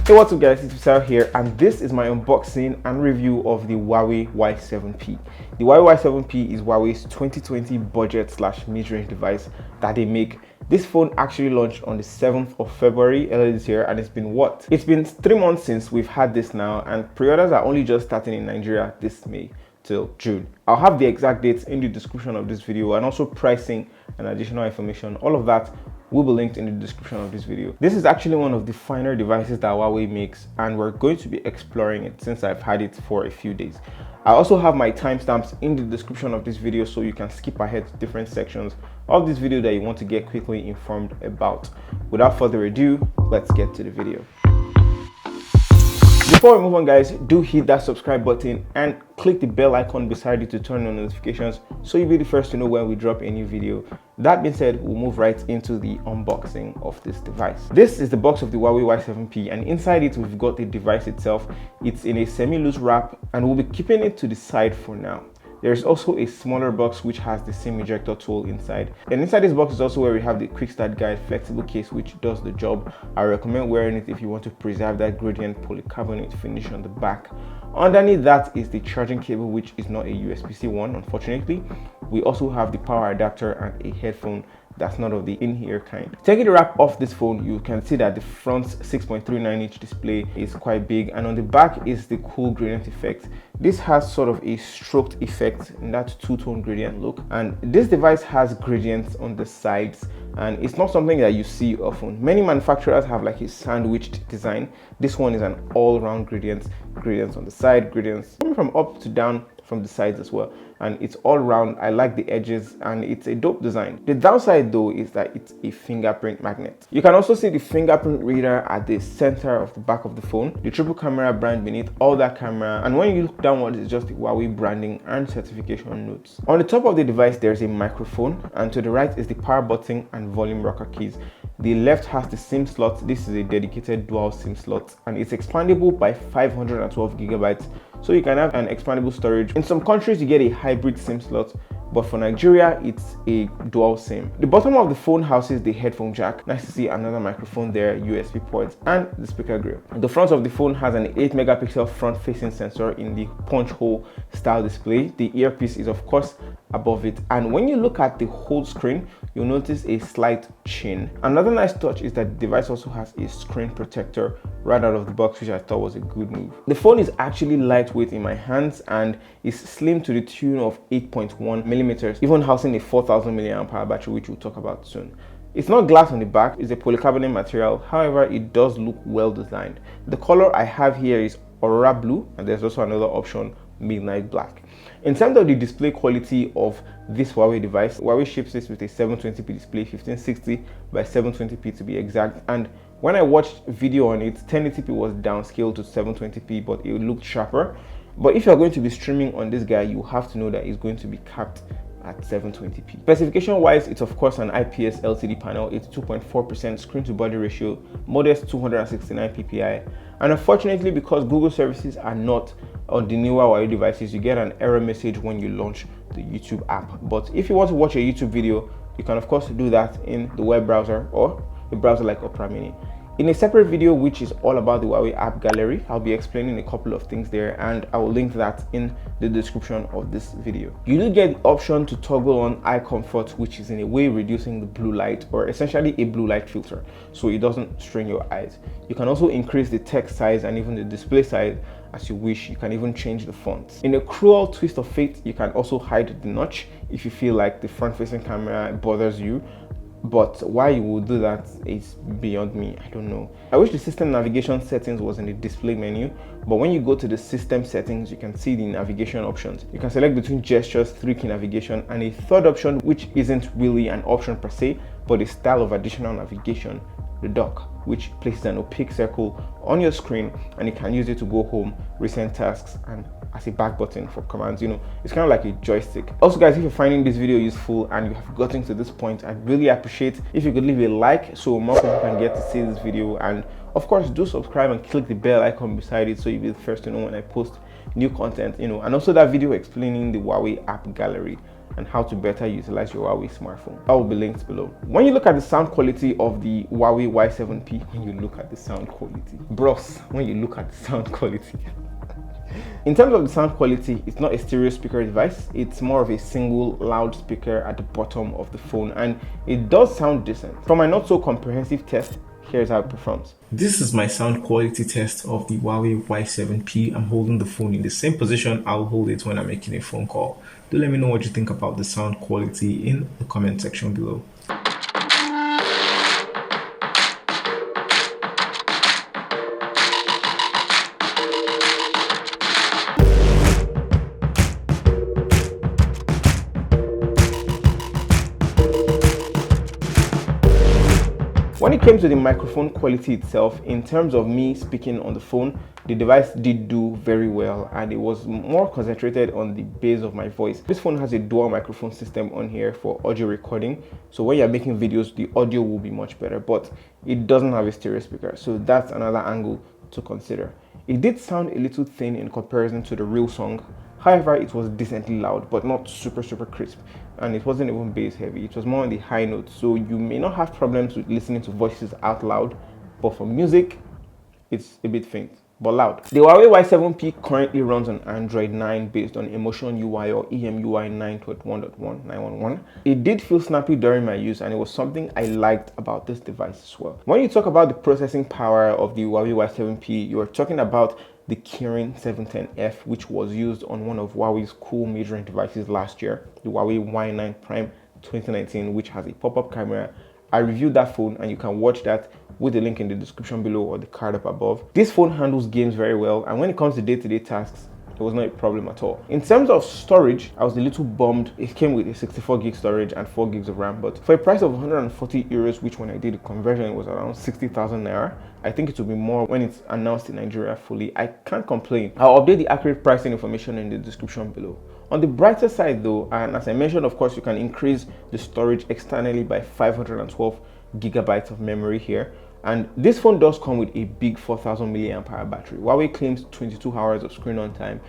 Hey, what's up guys, it's Visal here, and this is my unboxing and review of the Huawei Y7p. The Huawei Y7p is Huawei's 2020 budget / mid-range device that they make. This phone actually launched on the 7th of February earlier this year, and it's been 3 months since we've had this now, and pre-orders are only just starting in Nigeria this May till June. I'll have the exact dates in the description of this video, and also pricing and additional information. All of that will be linked in the description of this video. This is actually one of the finer devices that Huawei makes, and we're going to be exploring it since I've had it for a few days. I also have my timestamps in the description of this video, so you can skip ahead to different sections of this video that you want to get quickly informed about. Without further ado, let's get to the video. Before we move on guys, do hit that subscribe button and click the bell icon beside it to turn on notifications so you'll be the first to know when we drop a new video. That being said, we'll move right into the unboxing of this device. This is the box of the Huawei Y7p, and inside it we've got the device itself. It's in a semi-loose wrap, and we'll be keeping it to the side for now. There's also a smaller box which has the SIM ejector tool inside. And inside this box is also where we have the quick start guide flexible case, which does the job. I recommend wearing it if you want to preserve that gradient polycarbonate finish on the back. Underneath that is the charging cable, which is not a USB-C one, unfortunately. We also have the power adapter and a headphone that's not of the in-ear kind. Taking the wrap off this phone, you can see that the front's 6.39-inch display is quite big, and on the back is the cool gradient effect. This has sort of a stroked effect in that two-tone gradient look, and this device has gradients on the sides, and it's not something that you see often. Many manufacturers have like a sandwiched design. This one is an all-round gradients on the side, gradients coming from up to down from the sides as well, and it's all round. I like the edges, and it's a dope design. The downside though is that it's a fingerprint magnet. You can also see the fingerprint reader at the center of the back of the phone, the triple camera brand beneath all that camera, and when you look downwards, it's just the Huawei branding and certification notes. On the top of the device there's a microphone, and to the right is the power button and volume rocker keys. The left has the SIM slot. This is a dedicated dual SIM slot, and it's expandable by 512 gigabytes, so you can have an expandable storage. In some countries you get a hybrid SIM slot, but for Nigeria it's a dual SIM. The bottom of the phone houses the headphone jack. Nice to see another microphone there, USB ports, and the speaker grill. The front of the phone has an 8 megapixel front facing sensor in the punch hole style display. The earpiece is of course above it, and when you look at the whole screen, you'll notice a slight chin. Another nice touch is that the device also has a screen protector right out of the box, which I thought was a good move. The phone is actually lightweight in my hands and is slim to the tune of 8.1 millimeters, even housing a 4000 mAh battery, which we'll talk about soon. It's not glass on the back, it's a polycarbonate material. However, it does look well designed. The color I have here is Aurora Blue, and there's also another option, Midnight Black. In terms of the display quality of this Huawei device, Huawei ships this with a 720p display, 1560 by 720p to be exact, and when I watched video on it, 1080p was downscaled to 720p, but it looked sharper. But if you're going to be streaming on this guy, you have to know that it's going to be capped at 720p. Specification wise, it's of course an IPS LCD panel, it's 2.4% screen to body ratio, modest 269 ppi, and unfortunately, because Google services are not on the newer Huawei devices, you get an error message when you launch the YouTube app. But if you want to watch a YouTube video, you can of course do that in the web browser or a browser like Opera Mini. In a separate video which is all about the Huawei app gallery, I'll be explaining a couple of things there, and I will link that in the description of this video. You do get the option to toggle on eye comfort, which is in a way reducing the blue light, or essentially a blue light filter, so it doesn't strain your eyes. You can also increase the text size and even the display size as you wish. You can even change the font. In a cruel twist of fate, you can also hide the notch if you feel like the front-facing camera bothers you. But why you would do that is beyond me. I don't know. I wish the system navigation settings was in the display menu, but when you go to the system settings, you can see the navigation options. You can select between gestures, 3 key navigation, and a third option which isn't really an option per se, but a style of additional navigation, the dock, which places an opaque circle on your screen, and you can use it to go home, recent tasks, and as a back button for commands. You know, it's kind of like a joystick. Also guys, if you're finding this video useful and you have gotten to this point, I'd really appreciate if you could leave a like so more people can get to see this video, and of course do subscribe and click the bell icon beside it so you'll be the first to know when I post new content, you know. And also that video explaining the Huawei app gallery, and how to better utilize your Huawei smartphone. That will be linked below. When you look at the sound quality of the Huawei Y7p, when you look at the sound quality, bros, when you look at the sound quality, in terms of the sound quality, it's not a stereo speaker device. It's more of a single loudspeaker at the bottom of the phone, and it does sound decent. From my not so comprehensive test, here's how it performs. This is my sound quality test of the Huawei Y7p. I'm holding the phone in the same position I'll hold it when I'm making a phone call. Do let me know what you think about the sound quality in the comment section below. When it came to the microphone quality itself, in terms of me speaking on the phone, the device did do very well, and it was more concentrated on the base of my voice. This phone has a dual microphone system on here for audio recording, so when you're making videos, the audio will be much better, but it doesn't have a stereo speaker, so that's another angle to consider. It did sound a little thin in comparison to the real song. However, it was decently loud, but not super crisp, and it wasn't even bass heavy. It was more on the high notes, so you may not have problems with listening to voices out loud, but for music, it's a bit faint, but loud. The Huawei Y7p currently runs on Android 9 based on Emotion UI or EMUI 9.1.1.911. It did feel snappy during my use, and it was something I liked about this device as well. When you talk about the processing power of the Huawei Y7p, you are talking about the Kirin 710F, which was used on one of Huawei's cool mid-range devices last year, the Huawei Y9 Prime 2019, which has a pop-up camera. I reviewed that phone, and you can watch that with the link in the description below or the card up above. This phone handles games very well, and when it comes to day-to-day tasks, it was not a problem at all. In terms of storage, I was a little bummed. It came with a 64 gig storage and 4 gigs of RAM, but for a price of 140 euros, which when I did the conversion, it was around 60,000 naira. I think it will be more when it's announced in Nigeria fully. I can't complain. I'll update the accurate pricing information in the description below. On the brighter side though, and as I mentioned, of course, you can increase the storage externally by 512 gigabytes of memory here. And this phone does come with a big 4000 milliamp hour battery. Huawei claims 22 hours of screen on time.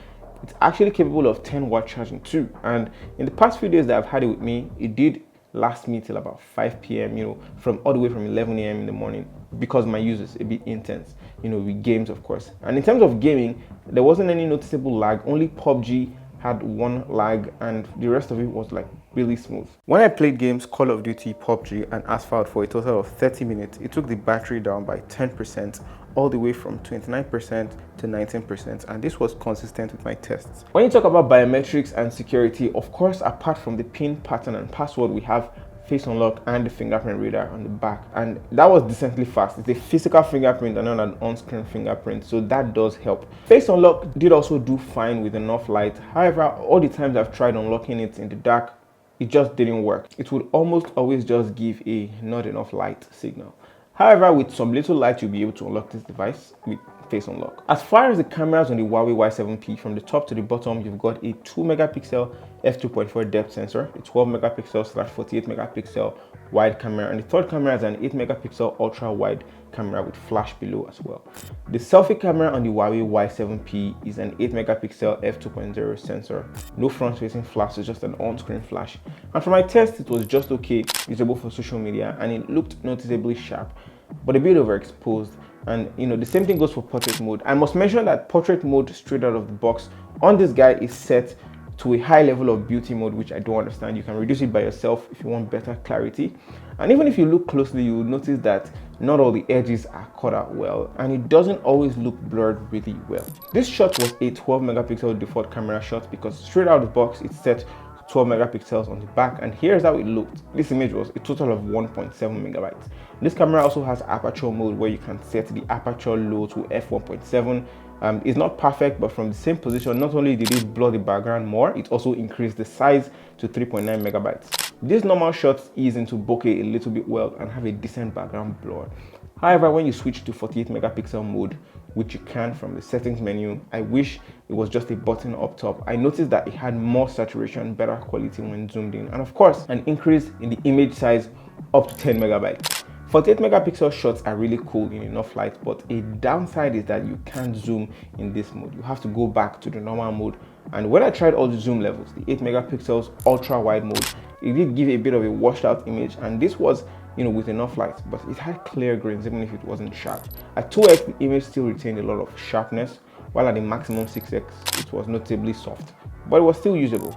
It's actually capable of 10-watt charging too. And in the past few days that I've had it with me, it did last me till about 5 p.m., from all the way from 11 a.m. in the morning, because my use is a bit intense, with games, of course. And in terms of gaming, there wasn't any noticeable lag. Only PUBG had one lag, and the rest of it was like really smooth. When I played games Call of Duty, PUBG, and Asphalt for a total of 30 minutes, it took the battery down by 10%, all the way from 29% to 19%, and this was consistent with my tests. When you talk about biometrics and security, of course, apart from the PIN pattern and password, we have face unlock and the fingerprint reader on the back, and that was decently fast. It's a physical fingerprint and not an on-screen fingerprint, so that does help. Face unlock did also do fine with enough light. However, all the times I've tried unlocking it in the dark, it just didn't work. It would almost always just give a not enough light signal. However, with some little light, you'll be able to unlock this device with face unlock. As far as the cameras on the Huawei Y7p, from the top to the bottom, you've got a 2 megapixel f2.4 depth sensor, a 12 megapixel / 48 megapixel wide camera, and the third camera is an 8 megapixel ultra wide camera with flash below as well. The selfie camera on the Huawei Y7p is an 8 megapixel f2.0 sensor, no front facing flash, it's just an on-screen flash. And for my test, it was just okay, usable for social media, and it looked noticeably sharp, but a bit overexposed. And the same thing goes for portrait mode. I must mention that portrait mode straight out of the box on this guy is set to a high level of beauty mode, which I don't understand. You can reduce it by yourself if you want better clarity. And even if you look closely, you will notice that not all the edges are cut out well, and it doesn't always look blurred really well. This shot was a 12 megapixel default camera shot because straight out of the box it's set 12 megapixels on the back, and here's how it looked. This image was a total of 1.7 megabytes. This camera also has aperture mode where you can set the aperture low to f1.7. It's not perfect, but from the same position, not only did it blur the background more, it also increased the size to 3.9 megabytes. These normal shots ease into bokeh a little bit well and have a decent background blur. However, when you switch to 48 megapixel mode, which you can from the settings menu, I wish it was just a button up top. I noticed that it had more saturation, better quality when zoomed in, and of course, an increase in the image size up to 10 megabytes. 48 megapixel shots are really cool in enough light, but a downside is that you can't zoom in this mode. You have to go back to the normal mode. And when I tried all the zoom levels, the 8 megapixels ultra wide mode, it did give a bit of a washed out image, and this was, with enough light, but it had clear grains even if it wasn't sharp. At 2x, the image still retained a lot of sharpness, while at the maximum 6x, it was notably soft, but it was still usable.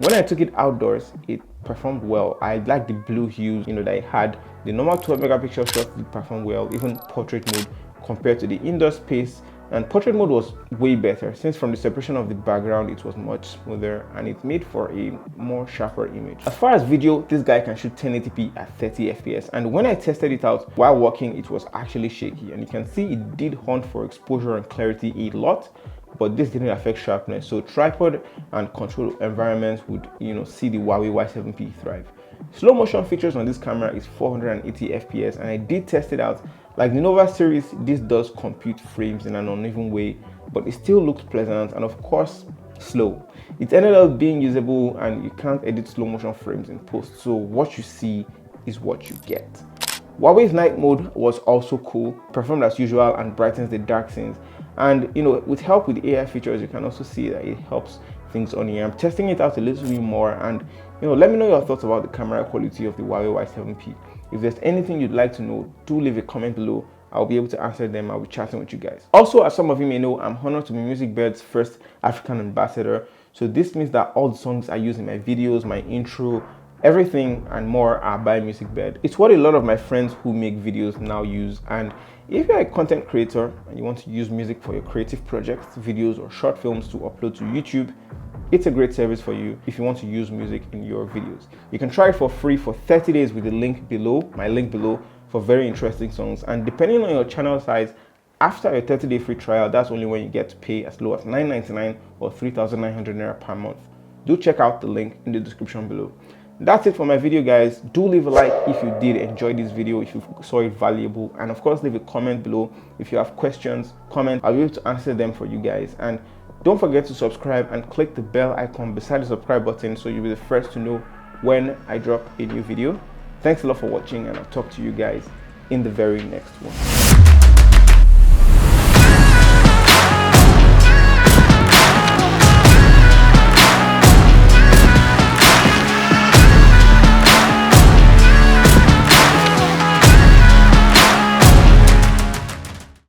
When I took it outdoors, it performed well. I liked the blue hues, that it had. The normal 12 megapixel shots did perform well, even portrait mode compared to the indoor space. And portrait mode was way better, since from the separation of the background, it was much smoother and it made for a more sharper image. As far as video, this guy can shoot 1080p at 30 fps. And when I tested it out while walking, it was actually shaky. And you can see it did hunt for exposure and clarity a lot, but this didn't affect sharpness. So tripod and control environments would, see the Huawei Y7p thrive. Slow motion features on this camera is 480 fps, and I did test it out. Like the Nova series, this does compute frames in an uneven way, but it still looks pleasant and of course slow. It ended up being usable, and you can't edit slow motion frames in post, so what you see is what you get. Huawei's night mode was also cool, performed as usual and brightens the dark scenes. And with help with AI features, you can also see that it helps things on here. I'm testing it out a little bit more, and let me know your thoughts about the camera quality of the Huawei Y7p. If there's anything you'd like to know, do leave a comment below. I'll be able to answer them. I'll be chatting with you guys. Also, as some of you may know, I'm honored to be Musicbed's first African ambassador. So this means that all the songs I use in my videos, my intro, everything and more are by Musicbed. It's what a lot of my friends who make videos now use. And if you're a content creator and you want to use music for your creative projects, videos or short films to upload to YouTube, it's a great service for you if you want to use music in your videos. You can try it for free for 30 days with the link below, my link below, for very interesting songs. And depending on your channel size, after a 30-day free trial, that's only when you get to pay as low as $9.99 or 3,900 Naira per month. Do check out the link in the description below. That's it for my video, guys. Do leave a like if you did enjoy this video, if you saw it valuable, and of course leave a comment below. If you have questions, comment. I'll be able to answer them for you guys. And don't forget to subscribe and click the bell icon beside the subscribe button so you'll be the first to know when I drop a new video. Thanks a lot for watching, and I'll talk to you guys in the very next one.